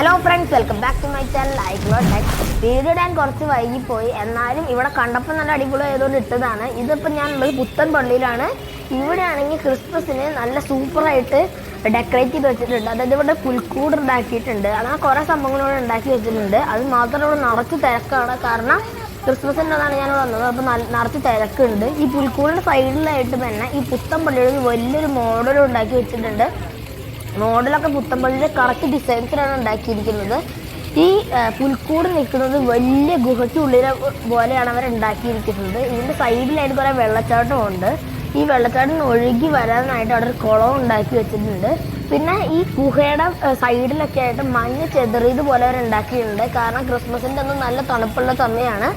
Hello friends, welcome back to my channel iclotech. Video ഇടാൻ കുറച്ച് വൈകിപ്പോയി, എന്നാലും ഇവിടെ കണ്ടപ്പോൾ നല്ല അടിപൊളി ആയതുകൊണ്ട് ഇട്ടതാണ്. ഇതിപ്പോൾ ഞാൻ ഉള്ളത് പുത്തൻ പള്ളിയിലാണ്. ഇവിടെ ആണെങ്കിൽ ക്രിസ്മസിന് നല്ല സൂപ്പറായിട്ട് ഡെക്കറേറ്റ് ചെയ്ത് വെച്ചിട്ടുണ്ട്. അതായത് ഇവിടെ പുൽക്കൂട് ഉണ്ടാക്കിയിട്ടുണ്ട്. അങ്ങനെ കുറേ സംഭവങ്ങളോട് ഉണ്ടാക്കി വെച്ചിട്ടുണ്ട്. അത് മാത്രമല്ല ഇവിടെ നിറച്ച് തിരക്കാണ്. കാരണം ക്രിസ്മസിൻ്റെതാണ് ഞാൻ വന്നത്. അപ്പോൾ നിറച്ച് തിരക്കുണ്ട്. ഈ പുൽക്കൂടിൻ്റെ സൈഡിലായിട്ട് തന്നെ ഈ പുത്തൻ പള്ളിയിൽ വലിയൊരു മോഡലും ഉണ്ടാക്കി വെച്ചിട്ടുണ്ട്. മോഡലൊക്കെ പുത്തമ്പള്ളിയുടെ കറക്റ്റ് ഡിസൈൻസിലാണ് ഉണ്ടാക്കിയിരിക്കുന്നത്. ഈ പുൽക്കൂട് നിൽക്കുന്നത് വലിയ ഗുഹയ്ക്കുള്ളിലെ പോലെയാണ് അവർ ഉണ്ടാക്കിയിരിക്കുന്നത്. ഇതിൻ്റെ സൈഡിലായിട്ട് കുറേ വെള്ളച്ചാട്ടമുണ്ട്. ഈ വെള്ളച്ചാട്ടം ഒഴുകി വരാനായിട്ട് അവിടെ ഒരു കുളവും ഉണ്ടാക്കി വെച്ചിട്ടുണ്ട്. പിന്നെ ഈ ഗുഹയുടെ സൈഡിലൊക്കെ ആയിട്ട് മഞ്ഞ് ചെതറിയതുപോലെ അവർ ഉണ്ടാക്കിയിട്ടുണ്ട്. കാരണം ക്രിസ്മസിൻ്റെ ഒന്നും നല്ല തണുപ്പുള്ള സമയമാണ്.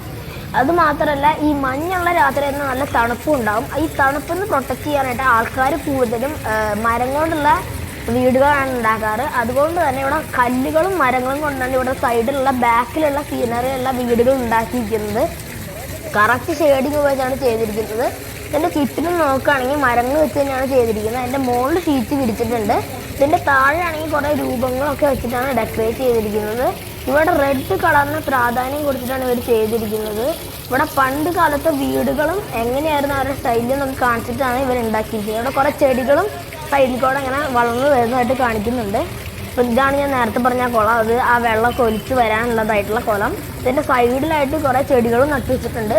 അതുമാത്രമല്ല, ഈ മഞ്ഞുള്ള രാത്രി തന്നെ നല്ല തണുപ്പും ഉണ്ടാവും. ഈ തണുപ്പിൽ നിന്ന് പ്രൊട്ടക്റ്റ് ചെയ്യാനായിട്ട് ആൾക്കാർ കൂടുതലും മരം കൊണ്ടുള്ള വീടുകളാണ് ഉണ്ടാക്കാറ്. അതുകൊണ്ട് തന്നെ ഇവിടെ കല്ലുകളും മരങ്ങളും കൊണ്ടാണ് ഇവിടെ സൈഡിലുള്ള ബാക്കിലുള്ള സീനറിയുള്ള വീടുകൾ ഉണ്ടാക്കിയിരിക്കുന്നത്. കറക്റ്റ് ഷെയ്ഡിങ് ഉപയോഗിച്ചാണ് ചെയ്തിരിക്കുന്നത്. ഇതിൻ്റെ ചുറ്റിനും നോക്കുകയാണെങ്കിൽ മരങ്ങൾ വെച്ച് തന്നെയാണ് ചെയ്തിരിക്കുന്നത്. അതിൻ്റെ മുകളിൽ ഷീറ്റ് വിരിച്ചിട്ടുണ്ട്. ഇതിൻ്റെ താഴെയാണെങ്കിൽ കുറേ രൂപങ്ങളൊക്കെ വെച്ചിട്ടാണ് ഡെക്കറേറ്റ് ചെയ്തിരിക്കുന്നത്. ഇവിടെ റെഡ് കളറിന് പ്രാധാന്യം കൊടുത്തിട്ടാണ് ഇവർ ചെയ്തിരിക്കുന്നത്. ഇവിടെ പണ്ട് കാലത്തെ വീടുകളും എങ്ങനെയായിരുന്നു അവരുടെ സ്റ്റൈലിൽ നമുക്ക് കാണിച്ചിട്ടാണ് ഇവർ ഉണ്ടാക്കിയിരിക്കുന്നത്. ഇവിടെ കുറേ ചെടികളും സൈഡിൽ കൂടെ അങ്ങനെ വളർന്നു വരുന്നതായിട്ട് കാണിക്കുന്നുണ്ട്. അപ്പോൾ ഇതാണ് ഞാൻ നേരത്തെ പറഞ്ഞ കുളം. അത് ആ വെള്ളമൊക്കെ ഒലിച്ച് വരാനുള്ളതായിട്ടുള്ള കുളം. ഇതിൻ്റെ സൈഡിലായിട്ട് കുറേ ചെടികളും നട്ടു വെച്ചിട്ടുണ്ട്.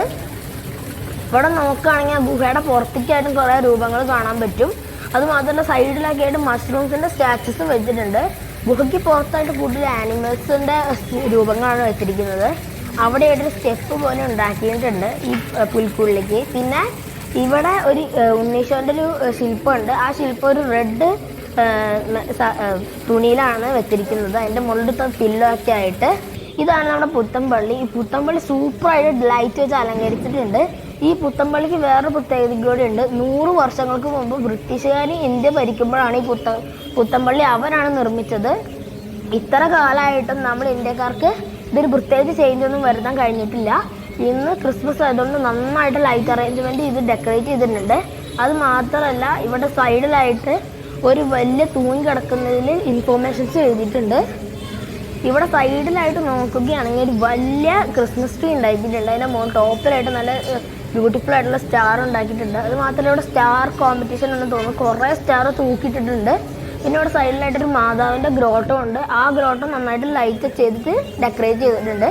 ഇവിടെ നോക്കുകയാണെങ്കിൽ ആ ഗുഹയുടെ പുറത്തേക്കായിട്ടും കുറേ രൂപങ്ങൾ കാണാൻ പറ്റും. അതുമാത്രമല്ല, സൈഡിലൊക്കെ ആയിട്ട് മഷ്റൂംസിൻ്റെ സ്റ്റാച്യൂസും വെച്ചിട്ടുണ്ട്. ഗുഹയ്ക്ക് പുറത്തായിട്ട് കൂടുതൽ ആനിമൽസിൻ്റെ രൂപങ്ങളാണ് വെച്ചിരിക്കുന്നത്. അവിടെയായിട്ടൊരു സ്റ്റെപ്പ് പോലെ ഉണ്ടാക്കിയിട്ടുണ്ട് ഈ പുൽക്കൂടിലേക്ക്. പിന്നെ ഇവിടെ ഒരു ഉണ്ണീശോൻ്റെ ഒരു ശില്പമുണ്ട്. ആ ശില്പം ഒരു റെഡ് തുണിയിലാണ് വെച്ചിരിക്കുന്നത്. അതിൻ്റെ മുകളിലത്തെ പില്ലോ ഒക്കെ ആയിട്ട്. ഇതാണ് നമ്മുടെ പുത്തൻപള്ളി. ഈ പുത്തൻപള്ളി സൂപ്പറായിട്ട് ലൈറ്റ് വെച്ച് അലങ്കരിച്ചിട്ടുണ്ട്. ഈ പുത്തൻപള്ളിക്ക് വേറെ പ്രത്യേകത കൂടി ഉണ്ട്. 100 വർഷങ്ങൾക്ക് മുമ്പ് ബ്രിട്ടീഷുകാർ ഇന്ത്യ ഭരിക്കുമ്പോഴാണ് ഈ പുത്തൻപള്ളി അവരാണ് നിർമ്മിച്ചത്. ഇത്ര കാലമായിട്ടും നമ്മൾ ഇന്ത്യക്കാർക്ക് ഇതൊരു പ്രത്യേകിച്ച് ചേഞ്ചൊന്നും വരുത്താൻ കഴിഞ്ഞിട്ടില്ല. ഇന്ന് ക്രിസ്മസ് ആയതുകൊണ്ട് നന്നായിട്ട് ലൈറ്റ് അറേഞ്ച്മെൻറ്റ് ഇത് ഡെക്കറേറ്റ് ചെയ്തിട്ടുണ്ട്. അത് മാത്രമല്ല, ഇവിടെ സൈഡിലായിട്ട് ഒരു വലിയ തൂങ്ങി കിടക്കുന്നതിൽ ഇൻഫോർമേഷൻസ് എഴുതിയിട്ടുണ്ട്. ഇവിടെ സൈഡിലായിട്ട് നോക്കുകയാണെങ്കിൽ ഒരു വലിയ ക്രിസ്മസ് ട്രീ ഉണ്ടാക്കിയിട്ടുണ്ട്. അതിൻ്റെ ടോപ്പിലായിട്ട് നല്ല ബ്യൂട്ടിഫുൾ ആയിട്ടുള്ള സ്റ്റാർ ഉണ്ടാക്കിയിട്ടുണ്ട്. അത് മാത്രമല്ല, ഇവിടെ സ്റ്റാർ കോമ്പറ്റീഷൻ എന്ന് തോന്നുന്നു. കുറേ സ്റ്റാർ തൂക്കിയിട്ടിട്ടുണ്ട്. പിന്നെ ഇവിടെ സൈഡിലായിട്ടൊരു മാതാവിൻ്റെ ഗ്രോട്ടോ ഉണ്ട്. ആ ഗ്രോട്ടോ നന്നായിട്ട് ലൈറ്റ് ചെയ്തിട്ട് ഡെക്കറേറ്റ് ചെയ്തിട്ടുണ്ട്.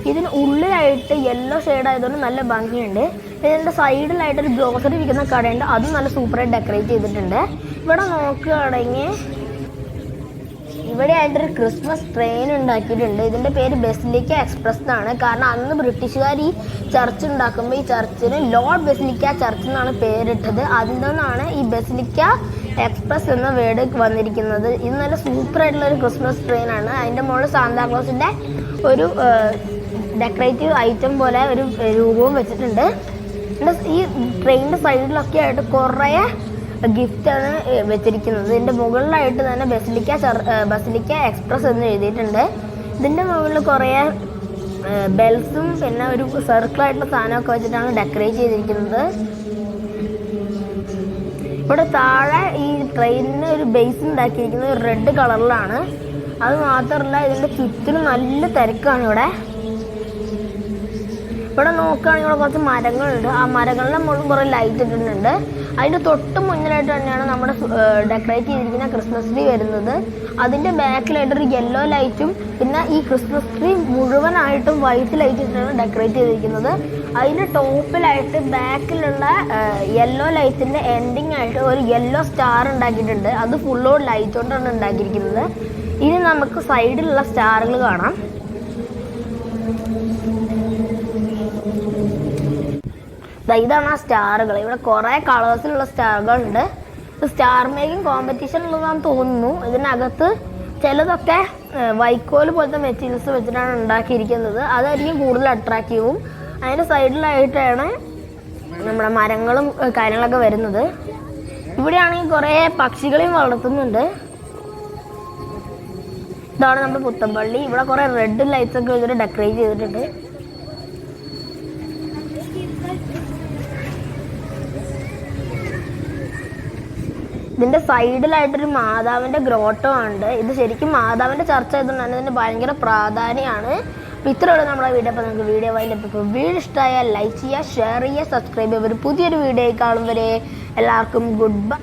ഇതിന് ഉള്ളിലായിട്ട് യെല്ലോ ഷെയ്ഡ് ആയതുകൊണ്ട് നല്ല ഭംഗിയുണ്ട്. ഇതിൻ്റെ സൈഡിലായിട്ടൊരു ഗ്രോസറി വിൽക്കുന്ന കടയുണ്ട്. അതും നല്ല സൂപ്പറായിട്ട് ഡെക്കറേറ്റ് ചെയ്തിട്ടുണ്ട്. ഇവിടെ നോക്കുകയാണെങ്കിൽ ഇവിടെ ആയിട്ടൊരു ക്രിസ്മസ് ട്രെയിൻ ഉണ്ടാക്കിയിട്ടുണ്ട്. ഇതിൻ്റെ പേര് ബസിലിക്ക എക്സ്പ്രസ് എന്നാണ്. കാരണം അന്ന് ബ്രിട്ടീഷുകാർ ഈ ചർച്ച് ഉണ്ടാക്കുമ്പോൾ ഈ ചർച്ചിന് ലോർഡ് ബസിലിക്ക ചർച്ച് എന്നാണ് പേരിട്ടത്. അതിൽ നിന്നാണ് ഈ ബസിലിക്ക എക്സ്പ്രസ് എന്ന വേർഡ് വന്നിരിക്കുന്നത്. ഇത് നല്ല സൂപ്പറായിട്ടുള്ളൊരു ക്രിസ്മസ് ട്രെയിനാണ്. അതിൻ്റെ മുകളിൽ സാന്താക്ലോസിൻ്റെ ഒരു ഡെക്കറേറ്റീവ് ഐറ്റം പോലെ ഒരു രൂപവും വെച്ചിട്ടുണ്ട്. ഈ ട്രെയിനിൻ്റെ സൈഡിലൊക്കെ ആയിട്ട് കുറേ ഗിഫ്റ്റാണ് വെച്ചിരിക്കുന്നത്. ഇതിൻ്റെ മുകളിലായിട്ട് തന്നെ ബസിലിക്ക എക്സ്പ്രസ് എന്ന് എഴുതിയിട്ടുണ്ട്. ഇതിൻ്റെ മുകളിൽ കുറേ ബെൽസും പിന്നെ ഒരു സർക്കിളായിട്ടുള്ള സാധനമൊക്കെ വെച്ചിട്ടാണ് ഡെക്കറേറ്റ് ചെയ്തിരിക്കുന്നത്. ഇവിടെ താഴെ ഈ ട്രെയിനിന് ഒരു ബേസ് ഉണ്ടാക്കിയിരിക്കുന്നത് റെഡ് കളറിലാണ്. അത് മാത്രമല്ല, ഇതിൻ്റെ ചുറ്റിനും നല്ല തിരക്കാണ്. ഇവിടെ നോക്കുകയാണെങ്കിൽ ഇവിടെ കുറച്ച് മരങ്ങളുണ്ട്. ആ മരങ്ങളുടെ മുകളിൽ കുറേ ലൈറ്റ് ഇട്ടിട്ടുണ്ട്. അതിൻ്റെ തൊട്ട് മുന്നിലായിട്ട് തന്നെയാണ് നമ്മുടെ ഡെക്കറേറ്റ് ചെയ്തിരിക്കുന്ന ക്രിസ്മസ് ട്രീ വരുന്നത്. അതിൻ്റെ ബാക്കിലായിട്ടൊരു യെല്ലോ ലൈറ്റും പിന്നെ ഈ ക്രിസ്മസ് ട്രീ മുഴുവനായിട്ടും വൈറ്റ് ലൈറ്റ് ഇട്ടാണ് ഡെക്കറേറ്റ് ചെയ്തിരിക്കുന്നത്. അതിൻ്റെ ടോപ്പിലായിട്ട് ബാക്കിലുള്ള യെല്ലോ ലൈറ്റിൻ്റെ എൻഡിങ് ആയിട്ട് ഒരു യെല്ലോ സ്റ്റാർ ഉണ്ടാക്കിയിട്ടുണ്ട്. അത് ഫുള്ളോട് ലൈറ്റ് കൊണ്ടാണ് ഉണ്ടാക്കിയിരിക്കുന്നത്. ഇനി നമുക്ക് സൈഡിലുള്ള സ്റ്റാറുകൾ കാണാം. ഇതാണ് ആ സ്റ്റാറുകൾ. ഇവിടെ കുറേ കളേഴ്സിലുള്ള സ്റ്റാറുകളുണ്ട്. സ്റ്റാർ മേക്കിംഗ് കോമ്പറ്റീഷൻ ഉള്ളതാണെന്ന് തോന്നുന്നു. ഇതിനകത്ത് ചിലതൊക്കെ വൈക്കോൽ പോലത്തെ മെറ്റീരിയൽസ് വെച്ചിട്ടാണ് ഉണ്ടാക്കിയിരിക്കുന്നത്. അതായിരിക്കും കൂടുതൽ അട്രാക്റ്റീവും. അതിൻ്റെ സൈഡിലായിട്ടാണ് നമ്മുടെ മരങ്ങളും കാര്യങ്ങളൊക്കെ വരുന്നത്. ഇവിടെയാണെങ്കിൽ കുറേ പക്ഷികളെയും വളർത്തുന്നുണ്ട്. ഇതാണ് നമ്മുടെ പുത്തൻപള്ളി. ഇവിടെ കുറേ റെഡ് ലൈറ്റ്സ് ഒക്കെ വെച്ചിട്ട് ഡെക്കറേറ്റ് ചെയ്തിട്ടുണ്ട്. ഇതിൻ്റെ സൈഡിലായിട്ടൊരു മാതാവിൻ്റെ ഗ്രോട്ടോ ഉണ്ട്. ഇത് ശരിക്കും മാതാവിൻ്റെ ചർച്ച ആയതുകൊണ്ട് തന്നെ ഇതിന് ഭയങ്കര പ്രാധാന്യമാണ്. അപ്പോൾ ഇത്രയുള്ള നമ്മുടെ വീഡിയോ. അപ്പോൾ നമുക്ക് വീഡിയോ വൈകിട്ട് വീഡിയോ ഇഷ്ടമായാൽ ലൈക്ക് ചെയ്യുക, ഷെയർ ചെയ്യുക, സബ്സ്ക്രൈബ് ചെയ്യുക. ഒരു പുതിയൊരു വീഡിയോ കാണും വരെ എല്ലാവർക്കും ഗുഡ് ബൈ.